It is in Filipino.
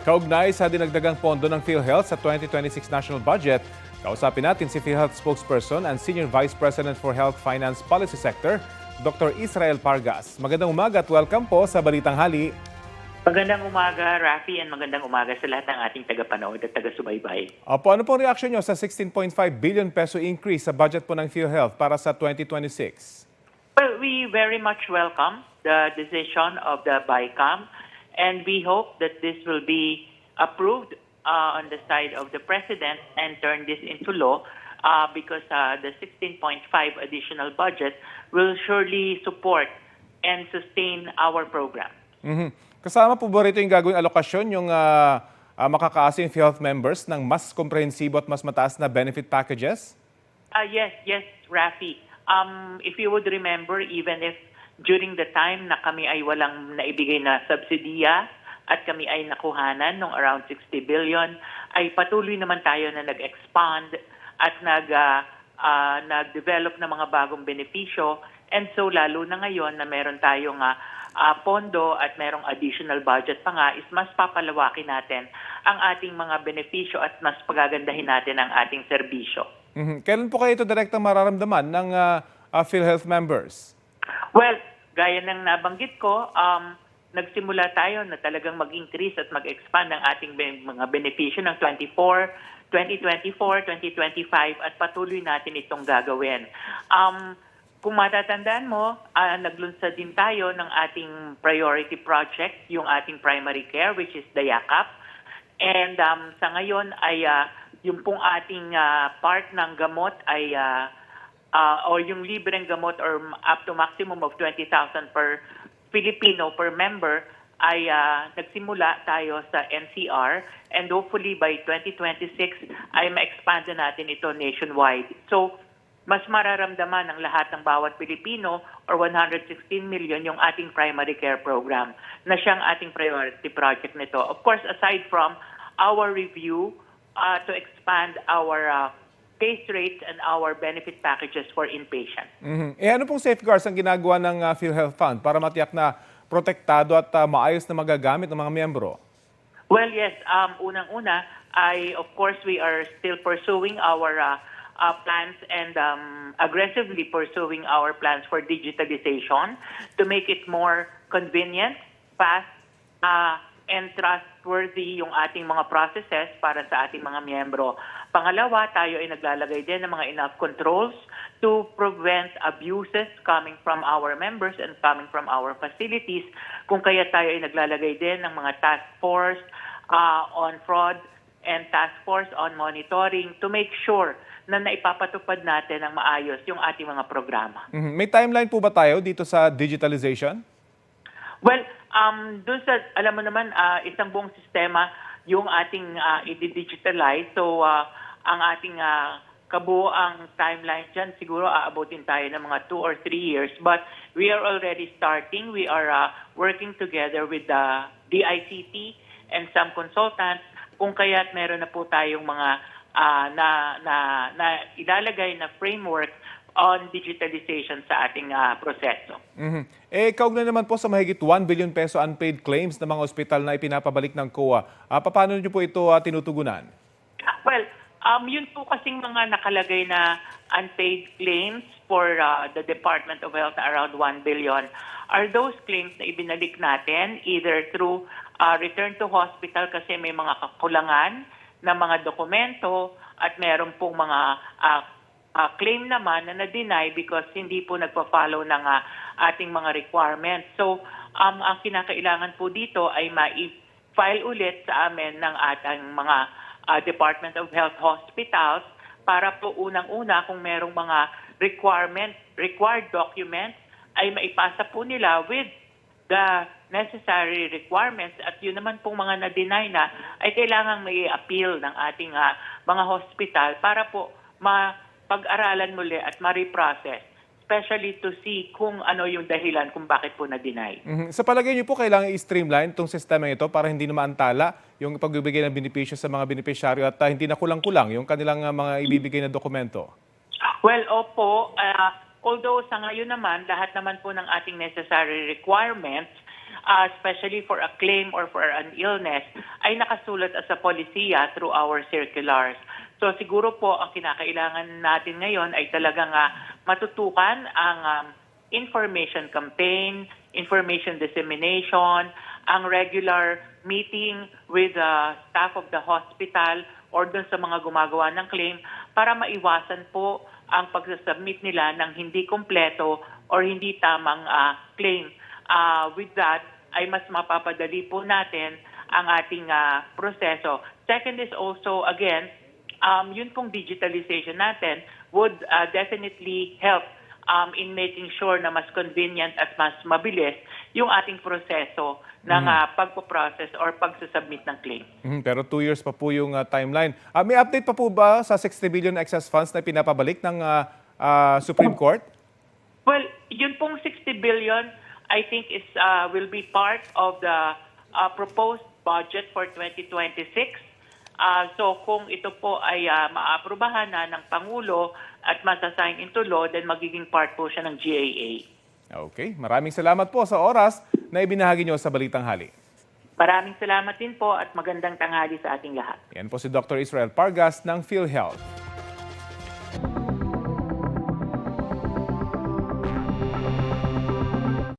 Kaugnay sa dinagdagang pondo ng PhilHealth sa 2026 national budget, kausapin natin si PhilHealth spokesperson and Senior Vice President for Health Finance Policy Sector, Dr. Israel Pargas. Magandang umaga at welcome po sa Balitang Hali. Magandang umaga, Rafi, and magandang umaga sa lahat ng ating tagapanood at taga-subaybay. Opo, ano pong reaction nyo sa 16.5 billion peso increase sa budget po ng PhilHealth para sa 2026? Well, we very much welcome the decision of the BICAM, and we hope that this will be approved on the side of the President and turn this into law because the 16.5 additional budget will surely support and sustain our program. Kasama po ba rito yung gagawing alokasyon, yung makakaasa yung PhilHealth members ng mas komprehensibo at mas mataas na benefit packages? Yes, Rafi. If you would remember, even if during the time na kami ay walang naibigay na subsidiya at kami ay nakuhanan ng around 60 billion, ay patuloy naman tayo na nag-expand at nag-develop ng mga bagong benepisyo. And so lalo na ngayon na meron tayong pondo at merong additional budget pa nga, is mas papalawakin natin ang ating mga benepisyo at mas pagagandahin natin ang ating serbisyo. Kailan po kayo ito direktang mararamdaman ng PhilHealth members? Well, gaya ng nabanggit ko, nagsimula tayo na talagang mag-increase at mag-expand ang ating mga benepisyo ng 2024, 2025 at patuloy natin itong gagawin. Kung matatandaan mo, naglunsad din tayo ng ating priority project, yung ating primary care, which is the YAKAP. And sa ngayon ay yung pong ating part ng gamot ay o yung libreng gamot or up to maximum of 20,000 per Filipino per member ay nagsimula tayo sa NCR, and hopefully by 2026 ay ma-expand na natin ito nationwide. So mas mararamdaman ng lahat ng bawat Pilipino or 116 million yung ating primary care program na siyang ating priority project nito. Of course, aside from our review to expand our case rates and our benefit packages for inpatient. Ano pong safeguards ang ginagawa ng PhilHealth Fund para matiyak na protektado at maayos na magagamit ng mga miyembro? Well, yes. Unang-una, of course, we are still pursuing our plans and aggressively pursuing our plans for digitalization to make it more convenient, fast, and trustworthy yung ating mga processes para sa ating mga miyembro. Pangalawa, tayo ay naglalagay din ng mga enough controls to prevent abuses coming from our members and coming from our facilities. Kung kaya tayo ay naglalagay din ng mga task force on fraud and task force on monitoring to make sure na naipapatupad natin ng maayos yung ating mga programa. May timeline po ba tayo dito sa digitalization? Well, doon sa, alam mo naman, isang buong sistema yung ating i-digitalize. So, ang ating kabuoang timeline dyan, siguro aabutin tayo ng mga 2 or 3 years. But we are already starting. We are working together with the DICT and some consultants kung kaya't meron na po tayong mga na ilalagay na framework on digitalization sa ating proseso. Kaugnay naman po sa mahigit 1 billion peso unpaid claims ng mga ospital na ipinapabalik ng COA. Paano niyo po ito tinutugunan? Well, yun po kasing mga nakalagay na unpaid claims for the Department of Health na around 1 billion are those claims na ibinalik natin either through return to hospital kasi may mga kakulangan na mga dokumento at meron pong mga claim naman na na-deny because hindi po nagpa-follow ng ating mga requirements. So, ang kinakailangan po dito ay ma-file ulit sa amin ng ating mga Department of Health hospitals para po unang-una kung merong mga required documents ay maipasa po nila with the necessary requirements at yun naman pong mga na-deny na ay kailangang may appeal ng ating mga hospital para po pag-aralan muli at ma-reprocess, especially to see kung ano yung dahilan kung bakit po na-deny. Sa palagay niyo po, kailangan i-streamline itong sistema ito para hindi na maantala yung pagbibigay ng benepisyo sa mga benepisyaryo at hindi na kulang-kulang yung kanilang mga ibibigay na dokumento? Well, opo. Although sa ngayon naman, lahat naman po ng ating necessary requirements especially for a claim or for an illness, ay nakasulat as a polisiya through our circulars. So siguro po ang kinakailangan natin ngayon ay talagang matutukan ang information campaign, information dissemination, ang regular meeting with the staff of the hospital or dun sa mga gumagawa ng claim para maiwasan po ang pagsasubmit nila ng hindi kompleto or hindi tamang claim. With that, ay mas mapapadali po natin ang ating proseso. Second is also, again, yun pong digitalization natin would definitely help in making sure na mas convenient at mas mabilis yung ating proseso ng pagpo-process or pagsasubmit ng claim. Pero 2 years pa po yung timeline. May update pa po ba sa 60 billion excess funds na pinapabalik ng Supreme Court? Well, yun pong 60 billion, I think is will be part of the proposed budget for 2026. So kung ito po ay maaprubahan na ng Pangulo at masasign into law, then magiging part po siya ng GAA. Okay, maraming salamat po sa oras na ibinahagi nyo sa Balitang Hali. Maraming salamat din po at magandang tanghali sa ating lahat. Yan po si Dr. Israel Pargas ng PhilHealth.